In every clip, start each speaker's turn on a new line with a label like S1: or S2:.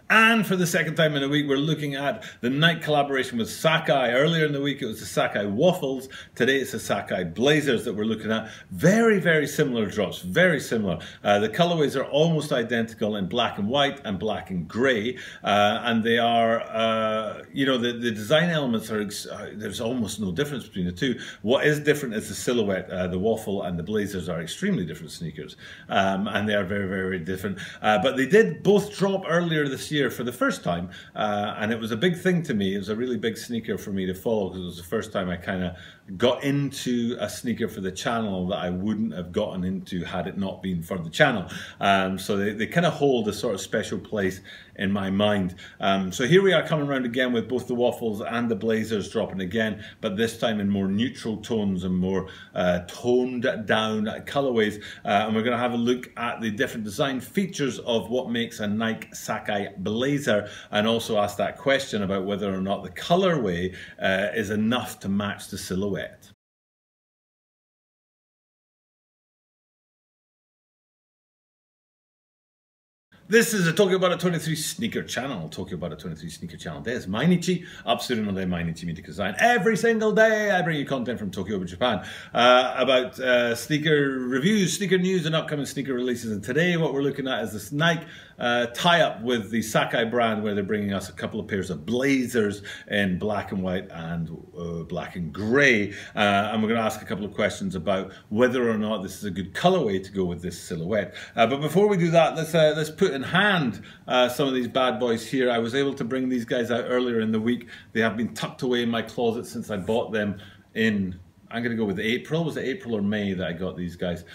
S1: And for the second time in a week, we're looking at the Nike collaboration with Sacai. Earlier in the week, it was the Sacai Waffles. Today, it's the Sacai Blazers that we're looking at. Very, very similar drops, very similar. The colorways are almost identical in black and white and black and gray. And they are, you know, the design elements are, there's almost no difference between the two. What is different is the silhouette. The Waffle and the Blazers are extremely different sneakers. And they are very, very different. But they did both drop earlier this year for the first time, and it was a big thing to me. It was a really big sneaker for me to follow because it was the first time I kind of got into a sneaker for the channel that I wouldn't have gotten into had it not been for the channel. So they kind of hold a sort of special place in my mind. So here we are coming around again with both the Waffles and the Blazers dropping again, but this time in more neutral tones and more toned down colorways. And we're going to have a look at the different design features of what makes a Nike Sacai Blazer, and also ask that question about whether or not the colorway is enough to match the silhouette. This is a Tokyo About It 23 sneaker channel. Tokyo About It 23 sneaker channelです。毎日アップするので毎日見てください。Every single day I bring you content from Tokyo over Japan about sneaker reviews, sneaker news, and upcoming sneaker releases. And today what we're looking at is this Nike tie-up with the Sacai brand, where they're bringing us a couple of pairs of Blazers in black and white and black and grey. And we're going to ask a couple of questions about whether or not this is a good colorway to go with this silhouette. But before we do that, let's put in hand some of these bad boys here. I was able to bring these guys out earlier in the week. They have been tucked away in my closet since I bought them in, I'm going to go with April. Was it April or May that I got these guys?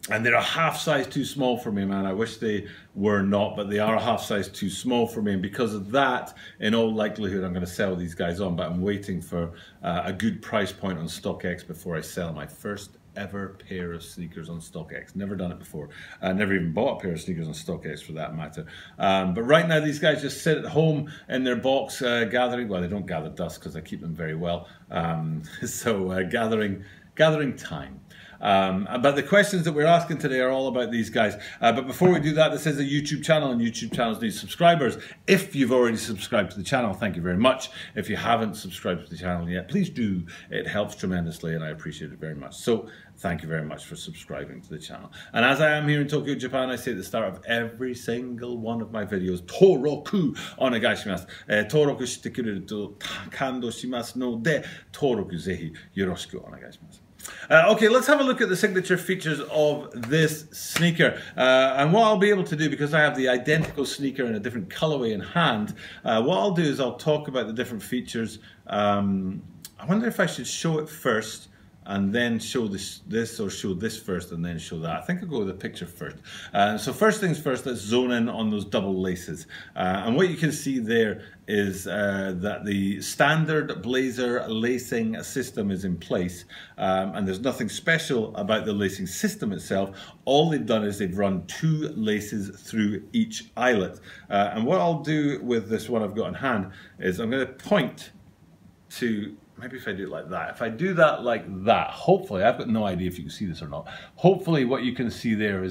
S1: And they're a half size too small for me, man. I wish they were not, but they are a half size too small for me. And because of that, in all likelihood, I'm going to sell these guys on. But I'm waiting for a good price point on StockX before I sell my first ever pair of sneakers on StockX. Never done it before. Never even bought a pair of sneakers on StockX for that matter. But right now these guys just sit at home in their box gathering. Well, they don't gather dust because I keep them very well. Gathering time. But the questions that we're asking today are all about these guys. But before we do that, this is a YouTube channel, and YouTube channels need subscribers. If you've already subscribed to the channel, thank you very much. If you haven't subscribed to the channel yet, please do. It helps tremendously, and I appreciate it very much. So thank you very much for subscribing to the channel. And as I am here in Tokyo, Japan, I say at the start of every single one of my videos, Toroku onegaishimasu. Toroku shite kureru to kando shimasu no de, Toroku zehi yoroshiku onegaishimasu. Okay, let's have a look at the signature features of this sneaker. And what I'll be able to do, because I have the identical sneaker in a different colorway in hand, what I'll do is I'll talk about the different features. I wonder if I should show it first and then show this, or show this first and then show that. I think I'll go with the picture first. So first things first, let's zone in on those double laces. And what you can see there is that the standard Blazer lacing system is in place, and there's nothing special about the lacing system itself. All they've done is they've run two laces through each eyelet. And what I'll do with this one I've got in hand is I'm going to point to, maybe if I do it like that. If I do that like that, hopefully, I've got no idea if you can see this or not. Hopefully what you can see there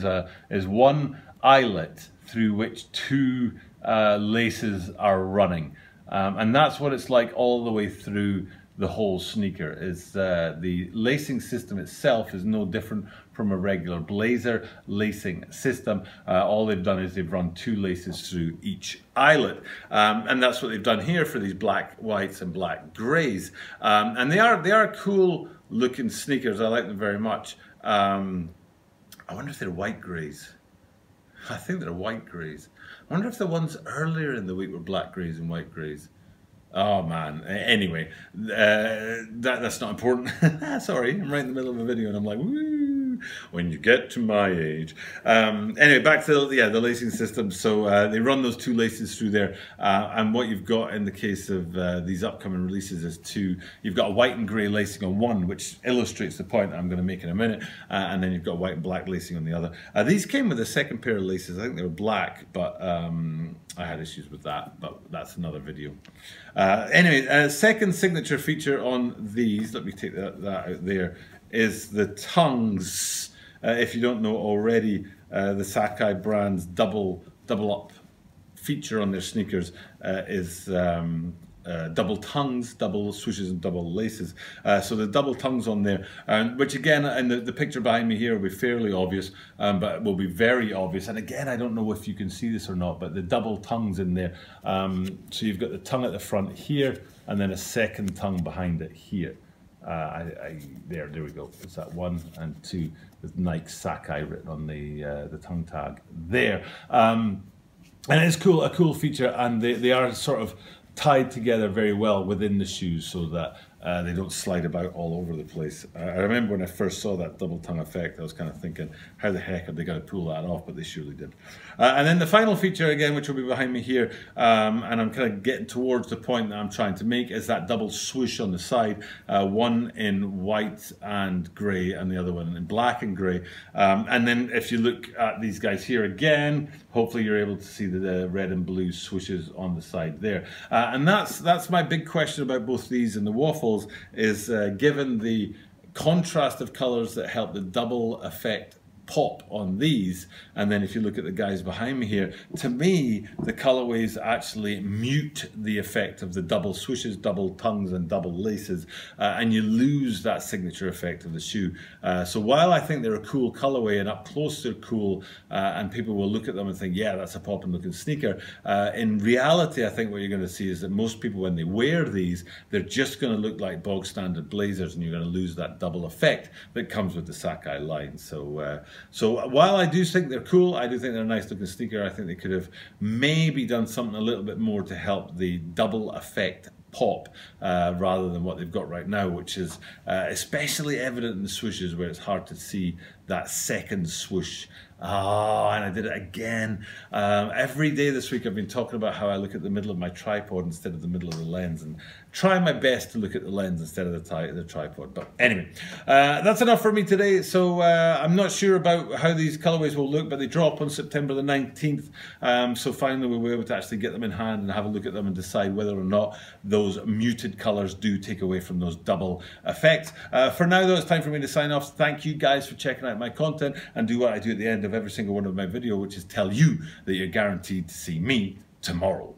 S1: is one eyelet through which two laces are running. And that's what it's like all the way through the whole sneaker. Is the lacing system itself is no different from a regular Blazer lacing system. All they've done is they've run two laces through each eyelet, and that's what they've done here for these black whites and black grays. And they are cool looking sneakers. I like them very much. I wonder if they're white grays. I think they're white grays. I wonder if the ones earlier in the week were black grays and white grays. Oh man, anyway, that's not important. Sorry, I'm right in the middle of a video and I'm like, woo, when you get to my age. Anyway, back to the lacing system. So they run those two laces through there, and what you've got in the case of these upcoming releases is you've got a white and grey lacing on one, which illustrates the point I'm going to make in a minute, and then you've got white and black lacing on the other. These came with a second pair of laces. I think they were black, but I had issues with that, but that's another video. Anyway, second signature feature on these, let me take that out there, is the tongues. If you don't know already, the Sacai brand's double up feature on their sneakers is double tongues, double swooshes and double laces. So the double tongues on there, which again in the picture behind me here will be fairly obvious, but will be very obvious. And again, I don't know if you can see this or not, but the double tongues in there. So you've got the tongue at the front here, and then a second tongue behind it here. There we go. It's that 1 and 2 with Nike Sacai written on the tongue tag there. And it's cool, a cool feature, and they are sort of tied together very well within the shoes so that they don't slide about all over the place. I remember when I first saw that double tongue effect, I was kind of thinking, how the heck are they going to pull that off? But they surely did. And then the final feature again, which will be behind me here, and I'm kind of getting towards the point that I'm trying to make, is that double swoosh on the side, one in white and grey and the other one in black and grey. And then if you look at these guys here again, hopefully you're able to see the red and blue swooshes on the side there. And that's my big question about both these and the waffles, is given the contrast of colours that help the double effect pop on these, and then if you look at the guys behind me here, to me the colorways actually mute the effect of the double swooshes, double tongues and double laces, and you lose that signature effect of the shoe. So while I think they're a cool colorway and up close they're cool, and people will look at them and think, yeah, that's a poppin' looking sneaker, in reality I think what you're going to see is that most people, when they wear these, they're just going to look like bog standard Blazers, and you're going to lose that double effect that comes with the Sacai line. So while I do think they're cool, I do think they're a nice looking sneaker, I think they could have maybe done something a little bit more to help the double effect pop rather than what they've got right now, which is especially evident in the swooshes, where it's hard to see that second swoosh. Oh, and I did it again. Every day this week I've been talking about how I look at the middle of my tripod instead of the middle of the lens, and trying my best to look at the lens instead of the tripod. But anyway, that's enough for me today. So I'm not sure about how these colorways will look, but they drop on September the 19th. So finally we'll be able to actually get them in hand and have a look at them and decide whether or not those muted colors do take away from those double effects. For now though, it's time for me to sign off. Thank you guys for checking out my content, and do what I do at the end of every single one of my videos, which is tell you that you're guaranteed to see me tomorrow.